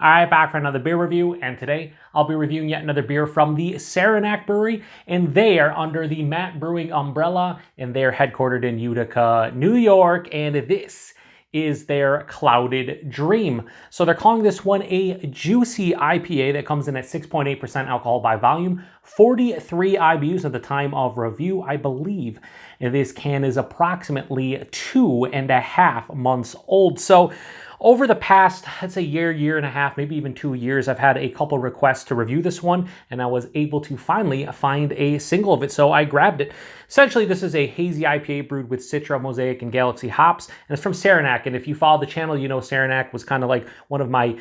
Alright, back for another beer review, and today I'll be reviewing yet another beer from the Saranac Brewery, and they are under the Matt Brewing umbrella, and they're headquartered in Utica, New York, and this is their Clouded Dream. So they're calling this one a Juicy IPA that comes in at 6.8% alcohol by volume, 43 IBUs at the time of review, I believe. And this can is approximately 2.5 months old. So over the past, I'd say year and a half, maybe even 2 years, I've had a couple requests to review this one, and I was able to finally find a single of it, so I grabbed it. Essentially, this is a Hazy IPA brewed with Citra, Mosaic, and Galaxy hops, and it's from Saranac, and if you follow the channel, you know Saranac was kind of like one of my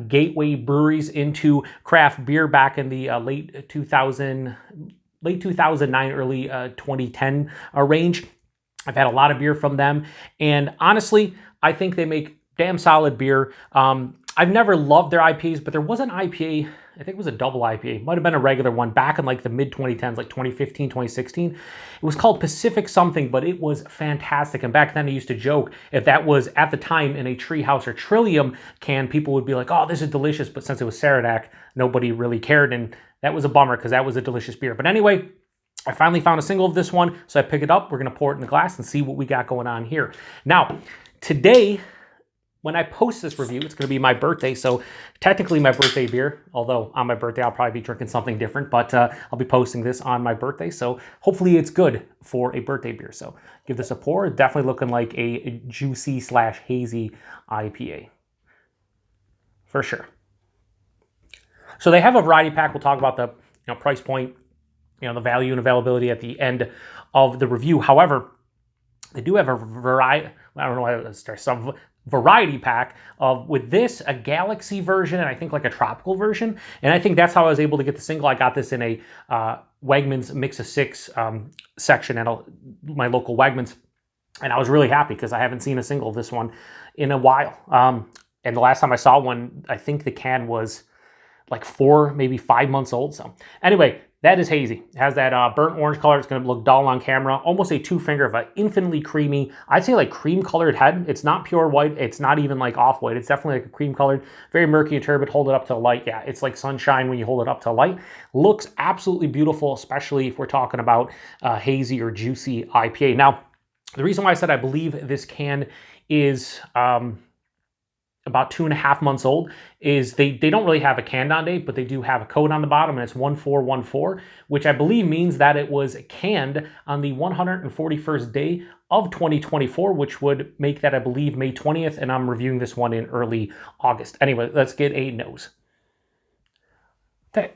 gateway breweries into craft beer back in the late 2009, early 2010 range. I've had a lot of beer from them, and honestly, I think they make damn solid beer. I've never loved their IPAs, but there was an IPA, I think it was a double IPA, might have been a regular one back in like the mid 2010s, like 2015, 2016. It was called Pacific something, but it was fantastic. And back then I used to joke if that was at the time in a Treehouse or Trillium can, people would be like, oh, this is delicious. But since it was Saranac, nobody really cared. And that was a bummer because that was a delicious beer. But anyway, I finally found a single of this one. So I pick it up. We're going to pour it in the glass and see what we got going on here. Now, today, when I post this review, it's going to be my birthday, so technically my birthday beer, although on my birthday I'll probably be drinking something different, but I'll be posting this on my birthday, so hopefully it's good for a birthday beer. So give this a pour. Definitely looking like a juicy / hazy IPA, for sure. So they have a variety pack. We'll talk about the price point, the value and availability at the end of the review. However, they do have a variety. I don't know how to start. Some variety pack of, with this, a Galaxy version, and I think like a tropical version. And I think that's how I was able to get the single. I got this in a Wegmans Mix of Six section at my local Wegmans. And I was really happy because I haven't seen a single of this one in a while. And the last time I saw one, I think the can was like 4, maybe 5 months old. So anyway, that is hazy. It has that burnt orange color. It's going to look dull on camera. Almost a 2-finger of an infinitely creamy, I'd say like cream colored head. It's not pure white. It's not even like off white. It's definitely like a cream colored, very murky and turbid. Hold it up to the light. Yeah, it's like sunshine when you hold it up to light. Looks absolutely beautiful, especially if we're talking about hazy or juicy IPA. Now, the reason why I said I believe this can is about 2.5 months old is they don't really have a canned on date, but they do have a code on the bottom, and it's 1414, which I believe means that it was canned on the 141st day of 2024, which would make that, I believe, May 20th, and I'm reviewing this one in early August. Anyway, let's get a nose. Okay.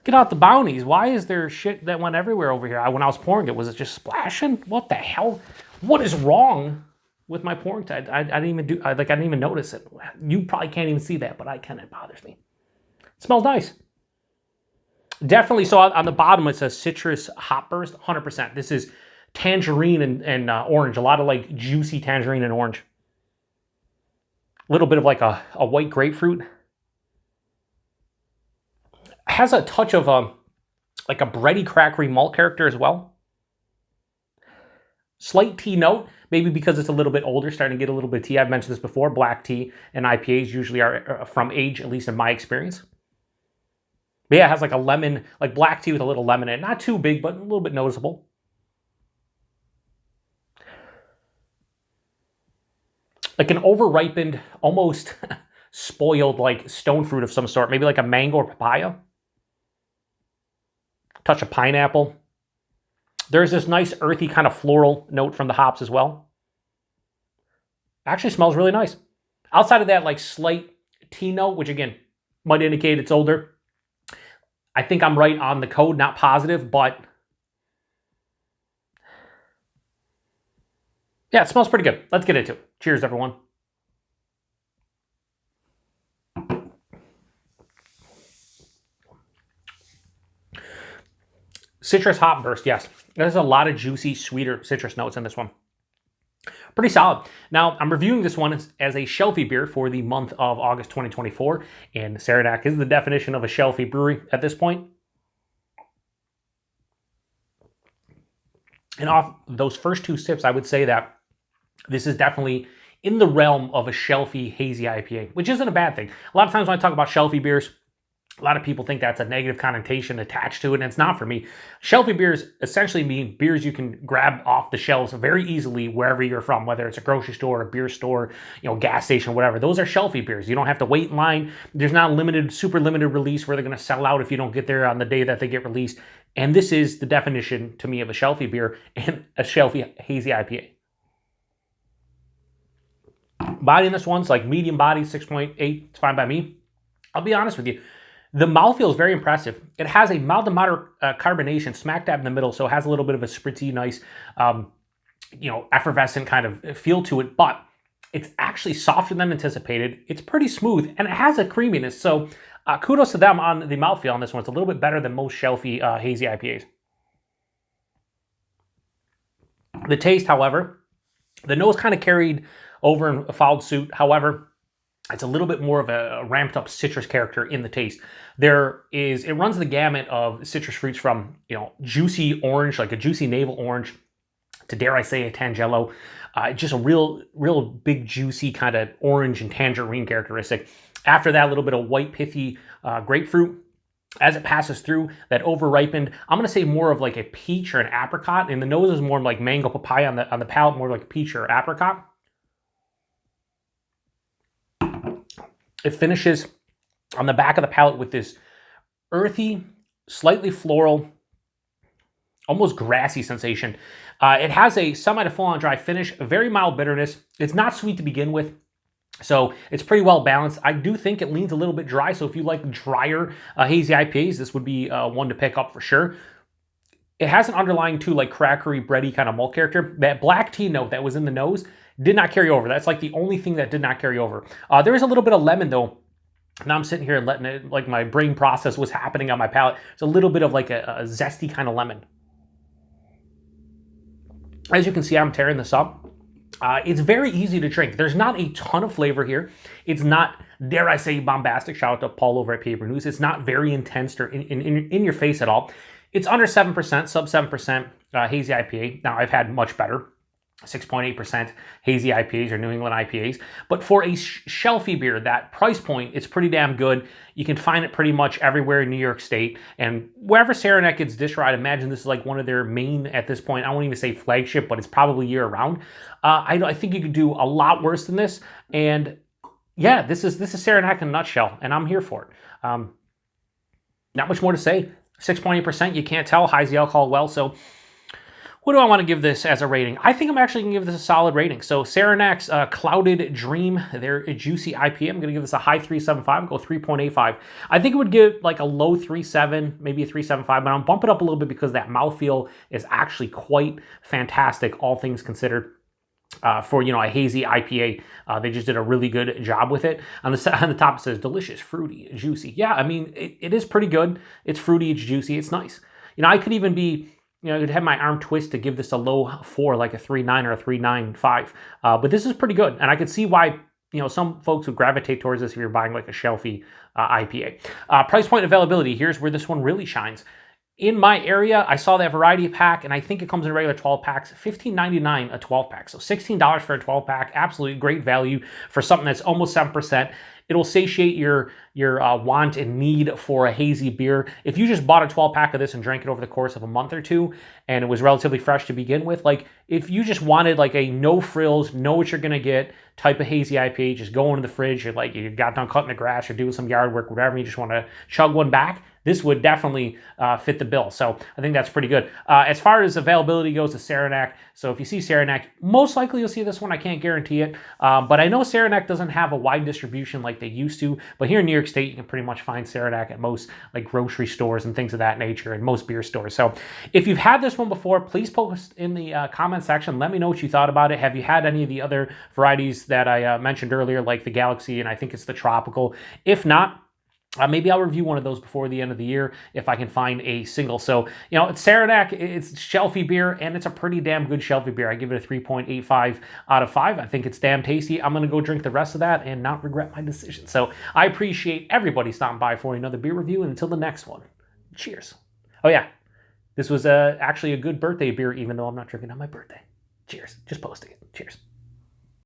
Get out the bounties. Why is there shit that went everywhere over here? When I was pouring it, was it just splashing? What the hell? What is wrong with my pouring? I didn't even notice it. You probably can't even see that, but I can. It bothers me. It smells nice. Definitely. So on the bottom it says citrus hop burst, 100%. This is tangerine and orange. A lot of like juicy tangerine and orange. A little bit of like a white grapefruit. Has a touch of like a bready, crackery malt character as well. Slight tea note, maybe because it's a little bit older, starting to get a little bit of tea. I've mentioned this before. Black tea and IPAs usually are from age, at least in my experience. But yeah, it has like a lemon, like black tea with a little lemon in it. Not too big, but a little bit noticeable. Like an over-ripened, almost spoiled like stone fruit of some sort. Maybe like a mango or papaya. Touch of pineapple. There's this nice earthy kind of floral note from the hops as well. Actually smells really nice. Outside of that like slight tea note, which again, might indicate it's older. I think I'm right on the code, not positive, but yeah, it smells pretty good. Let's get into it. Cheers, everyone. Citrus hop burst, yes. There's a lot of juicy, sweeter citrus notes in this one. Pretty solid. Now, I'm reviewing this one as a shelfie beer for the month of August 2024, and Saranac is the definition of a shelfie brewery at this point. And off those first 2 sips, I would say that this is definitely in the realm of a shelfy hazy IPA, which isn't a bad thing. A lot of times when I talk about shelfy beers, a lot of people think that's a negative connotation attached to it, and it's not for me. Shelfy beers essentially mean beers you can grab off the shelves very easily wherever you're from, whether it's a grocery store, a beer store, gas station, whatever. Those are shelfy beers. You don't have to wait in line. There's not a super limited release where they're going to sell out if you don't get there on the day that they get released. And this is the definition to me of a shelfy beer and a shelfy hazy IPA. Body in this one's like medium body, 6.8. It's fine by me. I'll be honest with you. The mouthfeel is very impressive. It has a mild to moderate carbonation smack dab in the middle, so it has a little bit of a spritzy, nice, effervescent kind of feel to it, but it's actually softer than anticipated. It's pretty smooth, and it has a creaminess, so kudos to them on the mouthfeel on this one. It's a little bit better than most shelfy hazy IPAs. The taste, however, the nose kind of carried over and followed suit. However, it's a little bit more of a ramped up citrus character in the taste. It runs the gamut of citrus fruits from, juicy orange, like a juicy navel orange, to, dare I say, a Tangelo. Just a real big juicy kind of orange and tangerine characteristic. After that, a little bit of white pithy grapefruit. As it passes through, that over-ripened, I'm going to say more of like a peach or an apricot, and the nose is more like mango papaya on the palate, more like a peach or apricot. It finishes on the back of the palate with this earthy, slightly floral, almost grassy sensation. It has a semi to full-on dry finish, a very mild bitterness. It's not sweet to begin with, so it's pretty well balanced. I do think it leans a little bit dry, so if you like drier hazy IPAs, this would be one to pick up for sure. It has an underlying too, like crackery, bready kind of malt character. That black tea note that was in the nose did not carry over. That's like the only thing that did not carry over. There is a little bit of lemon though. Now I'm sitting here and letting it, like my brain process was happening on my palate. It's a little bit of like a zesty kind of lemon. As you can see, I'm tearing this up. It's very easy to drink. There's not a ton of flavor here. It's not, dare I say, bombastic. Shout out to Paul over at Paper News. It's not very intense or in your face at all. It's under 7%, sub 7% hazy IPA. Now, I've had much better, 6.8% hazy IPAs or New England IPAs. But for a shelfy beer, that price point, it's pretty damn good. You can find it pretty much everywhere in New York State. And wherever Saranac gets distro, I'd imagine this is like one of their main, at this point, I won't even say flagship, but it's probably year-round. I think you could do a lot worse than this. And yeah, this is Saranac in a nutshell, and I'm here for it. Not much more to say. 6.8%, you can't tell, highs the alcohol well, so what do I want to give this as a rating? I think I'm actually going to give this a solid rating. So Saranac's Clouded Dream, their Juicy IPA, I'm going to give this a high 3.75, go 3.85. I think it would give like a low 3.7, maybe a 3.75, but I'm bumping it up a little bit because that mouthfeel is actually quite fantastic, all things considered. For a hazy IPA, they just did a really good job with it. On the top it says delicious, fruity, juicy. Yeah, I mean it is pretty good. It's fruity, it's juicy, it's nice. I could even be, I'd have my arm twist to give this a low 4, like a 3.9 or a 3.95. But this is pretty good, and I could see why some folks would gravitate towards this if you're buying like a shelfy IPA. Price point availability. Here's where this one really shines. In my area, I saw that variety pack, and I think it comes in regular 12 packs, $15.99 a 12 pack. So $16 for a 12 pack, absolutely great value for something that's almost 7%. It'll satiate your want and need for a hazy beer. If you just bought a 12 pack of this and drank it over the course of a month or two, and it was relatively fresh to begin with, like if you just wanted like a no frills, know what you're gonna get type of hazy IPA, just go into the fridge, you got done cutting the grass or doing some yard work, whatever, you just want to chug one back, this would definitely fit the bill. So I think that's pretty good. As far as availability goes to Saranac, so if you see Saranac, most likely you'll see this one. I can't guarantee it. But I know Saranac doesn't have a wide distribution like they used to. But here in New York State, you can pretty much find Saranac at most like grocery stores and things of that nature, and most beer stores. So if you've had this one before, please post in the comment section. Let me know what you thought about it. Have you had any of the other varieties that I mentioned earlier, like the Galaxy, and I think it's the Tropical? If not, maybe I'll review one of those before the end of the year if I can find a single. So, it's Saranac, it's shelfy beer, and it's a pretty damn good shelfy beer. I give it a 3.85 out of 5. I think it's damn tasty. I'm going to go drink the rest of that and not regret my decision. So I appreciate everybody stopping by for another beer review, and until the next one, cheers. Oh yeah, this was actually a good birthday beer, even though I'm not drinking on my birthday. Cheers. Just posting it. Cheers.